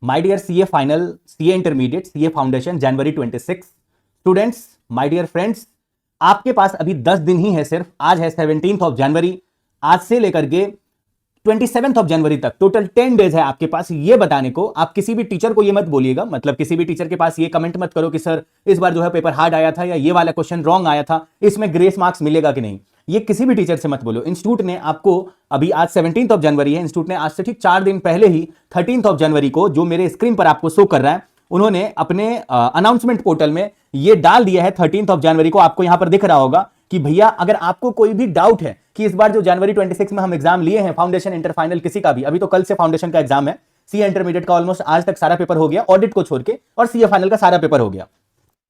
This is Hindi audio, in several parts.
My dear CA final, CA intermediate, CA foundation, जनवरी 26। स्टूडेंट्स, माय डियर फ्रेंड्स, आपके पास अभी 10 दिन ही है सिर्फ। आज है 17th ऑफ जनवरी। आज से लेकर के 27th ऑफ जनवरी तक टोटल 10 डेज है आपके पास ये बताने को। आप किसी भी टीचर को ये मत बोलिएगा, मतलब किसी भी टीचर के पास ये कमेंट मत करो कि सर इस बार जो है पेपर हार्ड आया था या ये वाला क्वेश्चन रॉन्ग आया था, इसमें ग्रेस मार्क्स मिलेगा कि नहीं। ये किसी भी टीचर से मत बोलो। इंस्टीट्यूट ने आपको अभी, आज 17th ऑफ जनवरी है, इंस्टीट्यूट ने आज से ठीक 4 दिन पहले ही 13th ऑफ जनवरी को, जो मेरे स्क्रीन पर आपको शो कर रहा है, उन्होंने अपने अनाउंसमेंट पोर्टल में ये डाल दिया है 13th ऑफ जनवरी को। आपको यहां पर दिख रहा होगा कि भैया अगर आपको कोई भी डाउट है कि इस बार जो जनवरी 26 में हम एग्जाम लिए हैं, फाउंडेशन इंटर फाइनल, किसी का भी, अभी तो कल से फाउंडेशन का एग्जाम है, सीए इंटरमीडिएट का ऑलमोस्ट आज तक सारा पेपर हो गया ऑडिट को छोड़ के, और सीए फाइनल का सारा पेपर हो गया।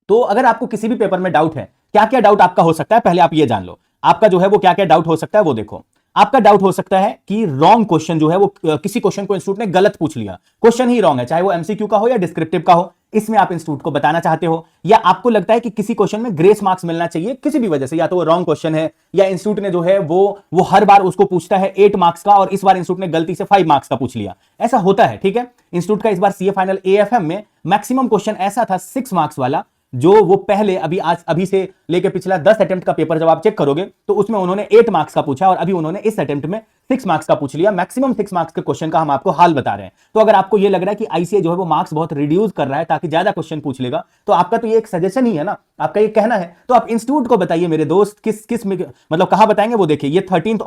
तो अगर आपको किसी भी पेपर में डाउट है, क्या क्या डाउट आपका हो सकता है, पहले आप ये जान लो। आपका जो है वो क्या क्या डाउट हो सकता है वो देखो। आपका डाउट हो सकता है कि रॉन्ग क्वेश्चन जो है वो, किसी क्वेश्चन को इंस्टीट्यूट ने गलत पूछ लिया, क्वेश्चन ही रॉन्ग है, चाहे वो एमसीक्यू का हो या डिस्क्रिप्टिव का हो, इसमें आप इंस्टीट्यूट को बताना चाहते हो। या आपको लगता है कि किसी क्वेश्चन में ग्रेस मार्क्स मिलना चाहिए किसी भी वजह से, या तो वो रॉन्ग क्वेश्चन है, या इंस्टीट्यूट ने जो है वो हर बार उसको पूछता है 8 मार्क्स का और इस बार इंस्टीट्यूट ने गलती से 5 मार्क्स का पूछ लिया। ऐसा होता है, ठीक है। इंस्टीट्यूट का इस बार सीए फाइनल एएफएम में मैक्सिमम क्वेश्चन ऐसा था 6 मार्क्स वाला, जो वो पहले अभी से लेके पिछला 10 अटेम्प्ट का पेपर जब आप चेक करोगे तो उसमें उन्होंने 8 मार्क्स का पूछा और अभी उन्होंने इस अटेम्प्ट में 6 मार्क्स का पूछ लिया। मैक्सिमम 6 मार्क्स के क्वेश्चन का हम आपको हाल बता रहे हैं। तो अगर आपको ये लग रहा है कि आईसीए जो है वो मार्क्स बहुत रिड्यूस कर रहा है ताकि ज्यादा क्वेश्चन पूछ लेगा, तो आपका तो ये एक सजेशन ही है ना, आपका ये कहना है। तो आप इंस्टीट्यूट को बताइए मेरे दोस्त, किस मतलब कहां बताएंगे वो देखिए। ये 13th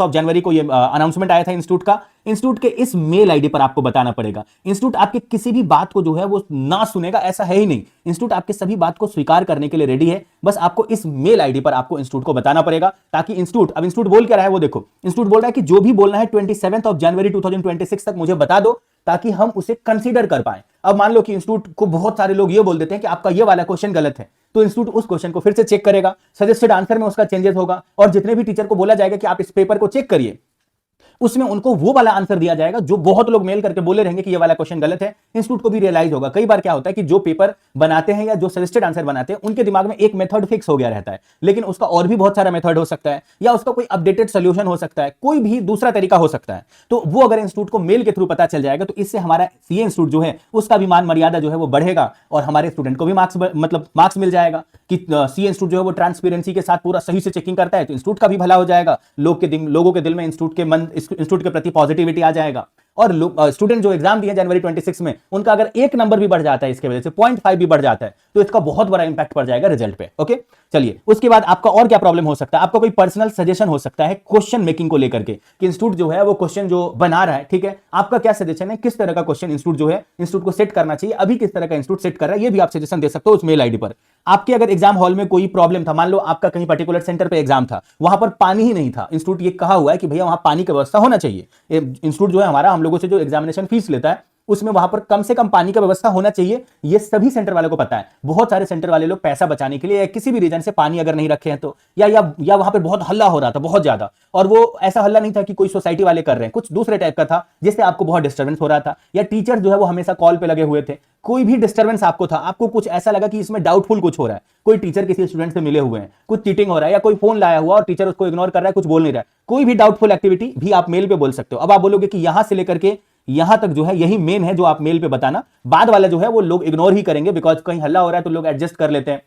ऑफ जनवरी को ये अनाउंसमेंट आया था इंस्टीट्यूट का। इंस्टीट्यूट के इस मेल आईडी पर आपको बताना पड़ेगा। इंस्टीट्यूट आपके किसी भी बात को जो है वो ना सुनेगा, ऐसा है ही नहीं। इंस्टीट्यूट आपके सभी बात को स्वीकार करने के लिए रेडी है। बस आपको इस मेल आईडी पर आपको इंस्टीट्यूट को बताना पड़ेगा, ताकि इंस्टीट्यूट बोल क्या रहा है वो देखो। इंस्टीट्यूट बोल रहा है कि जो भी बोलना है 27th ऑफ जनवरी 2026 तक मुझे बता दो, ताकि हम उसे कंसीडर कर पाए। अब मान लो कि इंस्टीट्यूट को बहुत सारे लोग ये बोल देते हैं कि आपका ये वाला क्वेश्चन गलत है, तो इंस्टीट्यूट उस क्वेश्चन को फिर से चेक करेगा, सजेस्टेड आंसर में उसका चेंजेस होगा, और जितने भी टीचर को बोला जाएगा कि आप इस पेपर को चेक करिए, उसमें उनको वो वाला आंसर दिया जाएगा जो बहुत लोग मेल करके बोले रहेंगे कि ये वाला क्वेश्चन गलत है। इंस्टीट्यूट को भी रियलाइज होगा। कई बार क्या होता है कि जो पेपर बनाते हैं या जो सजेस्टेड आंसर बनाते हैं, उनके दिमाग में एक मेथड फिक्स हो गया रहता है, लेकिन उसका और भी बहुत सारा मेथड हो सकता है, या उसका कोई अपडेटेड सोल्यूशन हो सकता है, कोई भी दूसरा तरीका हो सकता है। तो वो अगर इंस्टीट्यूट को मेल के थ्रू पता चल जाएगा, तो इससे हमारा सीए इंस्टीट्यूट जो है उसका भी मान मर्यादा जो है वो बढ़ेगा, और हमारे स्टूडेंट को भी मार्क्स मिल जाएगा कि सीए इंस्टीट्यूट जो है वो ट्रांसपेरेंसी के साथ पूरा सही से चेकिंग करता है। तो इंस्टीट्यूट का भी भला हो जाएगा, लोगों के दिल में इंस्टीट्यूट के प्रति पॉजिटिविटी आ जाएगा। और स्टूडेंट जो एग्जाम दिए जनवरी 26 में, उनका अगर 1 नंबर भी बढ़ जाता है, इसके वजह से 0.5 भी बढ़ जाता है, तो इसका बहुत बड़ा इंपैक्ट पड़ जाएगा रिजल्ट पे। ओके, चलिए। उसके बाद आपका और क्या प्रॉब्लम हो सकता है, आपका कोई पर्सनल सजेशन हो सकता है क्वेश्चन मेकिंग को लेकर के, कि इंस्टीट्यूट जो है वो क्वेश्चन जो बना रहा है, ठीक है, आपका क्या सजेशन है, किस तरह का क्वेश्चन इंस्टीट्यूट जो है इंस्टीट्यूट को सेट करना चाहिए, अभी किस तरह का इंस्टीट्यूट सेट कर रहा है, ये भी आप सजेशन दे सकते हो उस मेल आईडी पर। आपके अगर एग्जाम हॉल में कोई प्रॉब्लम था, मान लो आपका कहीं पर्टिकुलर सेंटर पे एग्जाम था, वहां पर पानी ही नहीं था, इंस्टीट्यूट ये कहा हुआ है कि भैया वहां पानी की व्यवस्था होना चाहिए। इंस्टीट्यूट जो है हमारा, हम लोगों से जो एग्जामिनेशन फीस लेता है, उसमें वहां पर कम से कम पानी का व्यवस्था होना चाहिए। ये सभी सेंटर वालों को पता है। बहुत सारे सेंटर वाले लोग पैसा बचाने के लिए, या किसी भी रीजन से पानी अगर नहीं रखे हैं तो, या वहां पर बहुत हल्ला हो रहा था, बहुत ज्यादा, और वो ऐसा हल्ला नहीं था कि कोई सोसाइटी वाले कर रहे हैं, कुछ दूसरे टाइप का था जिससे आपको बहुत डिस्टर्बेंस हो रहा था, या टीचर जो है वो हमेशा कॉल पे लगे हुए थे, कोई भी डिस्टर्बेंस आपको था, आपको कुछ ऐसा लगा कि इसमें डाउटफुल कुछ हो रहा है, कोई टीचर किसी स्टूडेंट से मिले हुए हैं, कुछ चीटिंग हो रहा है, या कोई फोन लाया हुआ और टीचर उसको इग्नोर कर रहा है, कुछ बोल नहीं रहा है, कोई भी डाउटफुल एक्टिविटी भी आप मेल पे बोल सकते हो। अब आप बोलोगे कि यहां से लेकर के यहां तक जो है यही मेन है जो आप मेल पे बताना, बाद वाला जो है वो लोग इग्नोर ही करेंगे, बिकॉज कहीं हल्ला हो रहा है तो लोग एडजस्ट कर लेते हैं।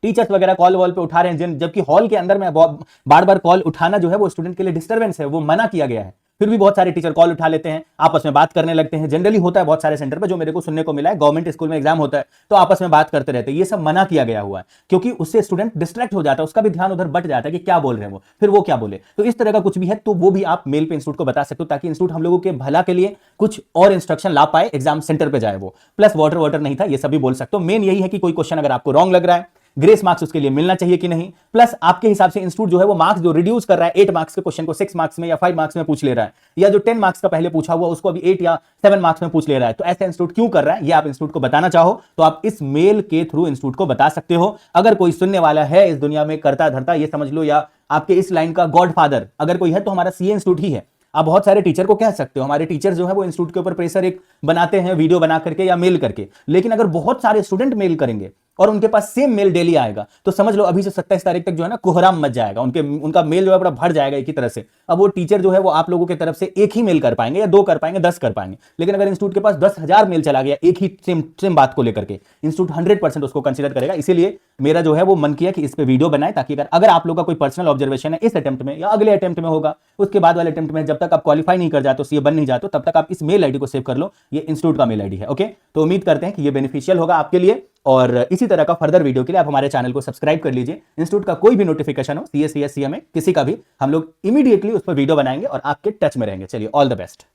टीचर्स वगैरह कॉल वॉल पे उठा रहे हैं, जबकि हॉल के अंदर में बार बार कॉल उठाना जो है वो स्टूडेंट के लिए डिस्टर्बेंस है, वो मना किया गया है। फिर भी बहुत सारे टीचर कॉल उठा लेते हैं, आपस में बात करने लगते हैं। जनरली होता है बहुत सारे सेंटर पे, जो मेरे को सुनने को मिला है, गवर्नमेंट स्कूल में एग्जाम होता है तो आपस में बात करते रहते हैं। ये सब मना किया गया हुआ है, क्योंकि उससे स्टूडेंट डिस्ट्रैक्ट हो जाता है, उसका भी ध्यान उधर बट जाता है कि क्या बोल रहे हैं वो, फिर वो क्या बोले। तो इस तरह का कुछ भी है तो वो भी आप मेल पे इंस्टीट्यूट को बता सकते हो, ताकि इंस्टीट्यूट हम लोगों के भला के लिए कुछ और इंस्ट्रक्शन ला पाए, एग्जाम सेंटर पे जाए वो। प्लस वाटर नहीं था, ये सभी बोल सकते हो। मेन यही है कि कोई क्वेश्चन अगर आपको रॉन्ग लग रहा है, ग्रेस मार्क्स उसके लिए मिलना चाहिए कि नहीं, प्लस आपके हिसाब से इंस्टीट्यूट जो है वो मार्क्स जो रिड्यूस कर रहा है, 8 मार्क्स के क्वेश्चन को 6 मार्क्स में या 5 मार्क्स में पूछ ले रहा है, या जो 10 मार्क्स का पहले पूछा हुआ उसको अभी 8 या 7 मार्क्स में पूछ ले रहा है, तो ऐसा इंस्टीट्यूट क्यों कर रहा है, ये आप इंस्टीट्यूट को बताना चाहो तो आप इस मेल के थ्रू इंस्टीट्यूट को बता सकते हो। अगर कोई सुनने वाला है इस दुनिया में करता धरता, ये समझ लो, या आपके इस लाइन का गॉडफादर अगर कोई है, तो हमारा सीए इंस्टीट्यूट ही है। आप बहुत सारे टीचर को कह सकते हो, हमारे टीचर जो है वो इंस्टीट्यूट के ऊपर प्रेशर एक बनाते हैं वीडियो बना करके या मेल करके, लेकिन अगर बहुत सारे स्टूडेंट मेल करेंगे और उनके पास सेम मेल डेली आएगा, तो समझ लो अभी से 27 तारीख तक जो है ना कोहराम मच जाएगा, उनका मेल जो है बड़ा भर जाएगा एक ही तरह से। अब वो टीचर जो है वो आप लोगों की तरफ से एक ही मेल कर पाएंगे या 2 कर पाएंगे, 10 कर पाएंगे। लेकिन अगर इंस्टीट्यूट के पास 10,000 मेल चला गया एक ही सेम बात को लेकर के, इंस्टीट्यूट 100% उसको कंसीडर करेगा। इसीलिए मेरा जो है वो मन किया कि इस पे वीडियो बनाए, ताकि अगर आप लोग का कोई पर्सनल ऑब्जर्वेशन है इस अटेम्प्ट में या अगले अटेम्प्ट में होगा, उसके बाद वाले अटेम्प्ट में, जब तक आप क्वालिफाई नहीं कर जाते, सीए बन नहीं जाते, तब तक आप इस मेल आईडी को सेव कर लो, ये इंस्टीट्यूट का मेल आईडी है। ओके, तो उम्मीद करते हैं कि ये बेनिफिशियल होगा आपके लिए, और इसी तरह का फर्दर वीडियो के लिए आप हमारे चैनल को सब्सक्राइब कर लीजिए। इंस्टीट्यूट का कोई भी नोटिफिकेशन हो, सीएस, सीएस, सीएमए, किसी का भी, हम लोग इमीडिएटली उस पर वीडियो बनाएंगे और आपके टच में रहेंगे। चलिए, ऑल द बेस्ट।